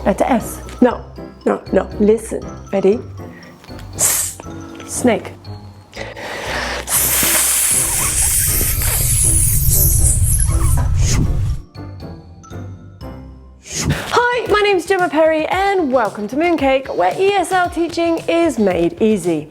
Letter S. No. Listen. Ready? Snake. Hi, my name's Gemma Perry and welcome to Mooncake, where ESL teaching is made easy.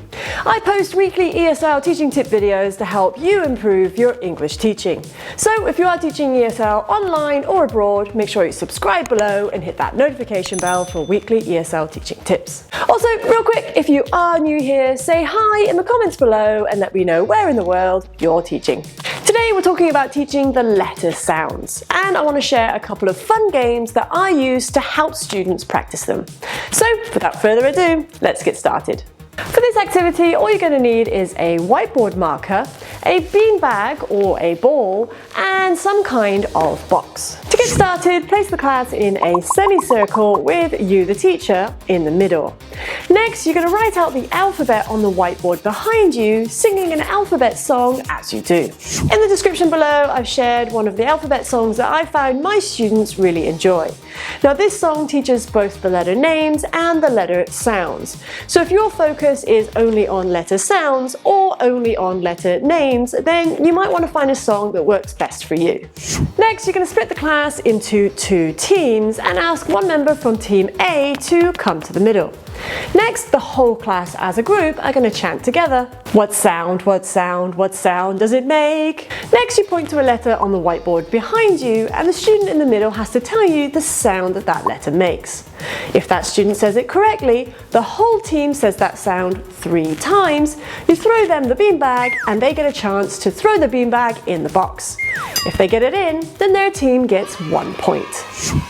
I post weekly ESL teaching tip videos to help you improve your English teaching. So if you are teaching ESL online or abroad, make sure you subscribe below and hit that notification bell for weekly ESL teaching tips. Also, real quick, if you are new here, say hi in the comments below and let me know where in the world you're teaching. Today we're talking about teaching the letter sounds, and I want to share a couple of fun games that I use to help students practice them. So without further ado, let's get started. For this activity, all you're going to need is a whiteboard marker, a beanbag or a ball, and some kind of box. To get started, place the class in a semicircle with you, the teacher, in the middle. Next, you're going to write out the alphabet on the whiteboard behind you, singing an alphabet song as you do. In the description below, I've shared one of the alphabet songs that I found my students really enjoy. Now, this song teaches both the letter names and the letter sounds. So if your focus is only on letter sounds or only on letter names, then you might want to find a song that works best for you. Next, you're going to split the class into two teams and ask one member from team A to come to the middle. Next, the whole class as a group are going to chant together. What sound, what sound, what sound does it make? Next, you point to a letter on the whiteboard behind you, and the student in the middle has to tell you the sound that that letter makes. If that student says it correctly, the whole team says that sound 3 times. You throw them the beanbag and they get a chance to throw the beanbag in the box. If they get it in, then their team gets 1 point.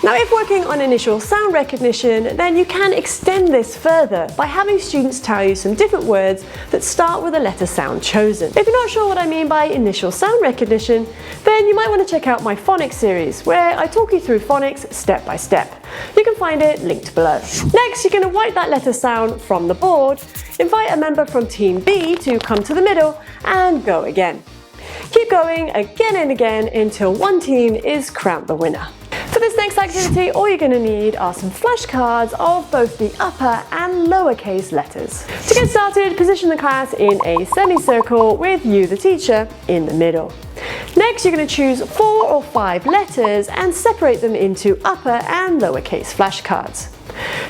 Now, if working on initial sound recognition, then you can extend this further by having students tell you some different words that start with a letter sound chosen. If you're not sure what I mean by initial sound recognition, then you might want to check out my phonics series, where I talk you through phonics step by step. You can find it linked below. Next, you're going to wipe that letter sound from the board, invite a member from team B to come to the middle, and go again. Keep going again and again until one team is crowned the winner. For this next activity, all you're going to need are some flashcards of both the upper and lowercase letters. To get started, position the class in a semicircle with you, the teacher, in the middle. Next, you're going to choose 4 or 5 letters and separate them into upper and lowercase flashcards.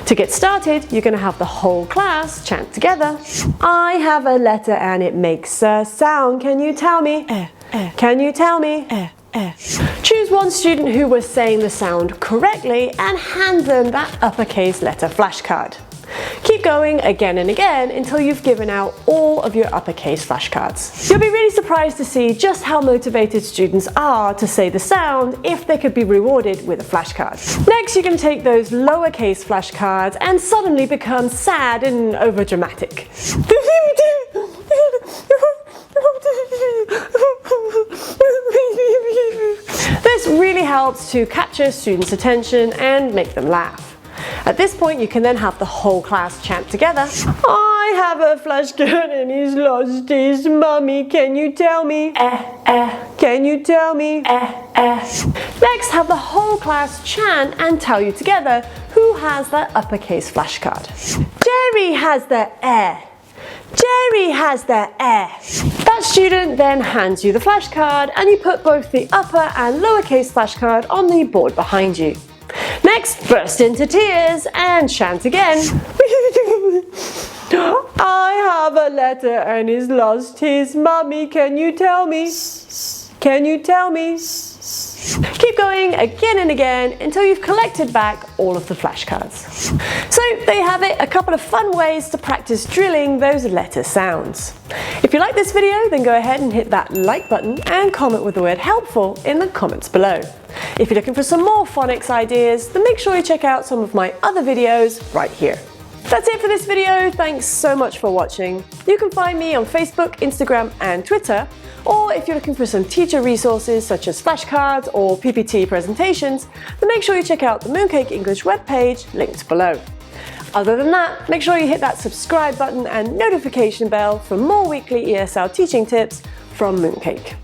To get started, you're going to have the whole class chant together. I have a letter and it makes a sound. Can you tell me? Can you tell me? Choose one student who was saying the sound correctly and hand them that uppercase letter flashcard. Keep going again and again until you've given out all of your uppercase flashcards. You'll be really surprised to see just how motivated students are to say the sound if they could be rewarded with a flashcard. Next, you can take those lowercase flashcards and suddenly become sad and overdramatic. This really helps to capture students' attention and make them laugh. At this point, you can then have the whole class chant together. I have a flashcard and he's lost his mummy. Can you tell me? Can you tell me? Next, have the whole class chant and tell you together who has that uppercase flashcard. Jerry has the Jerry has the That student then hands you the flashcard and you put both the upper and lowercase flashcard on the board behind you. Next, burst into tears and chant again. I have a letter and he's lost his mummy. Can you tell me? Can you tell me? Keep going again and again until you've collected back all of the flashcards. So there you have it, a couple of fun ways to practice drilling those letter sounds. If you like this video, then go ahead and hit that like button and comment with the word helpful in the comments below. If you're looking for some more phonics ideas, then make sure you check out some of my other videos right here. That's it for this video. Thanks so much for watching. You can find me on Facebook, Instagram and Twitter, or if you're looking for some teacher resources such as flashcards or PPT presentations, then make sure you check out the Mooncake English webpage linked below. Other than that, make sure you hit that subscribe button and notification bell for more weekly ESL teaching tips from Mooncake.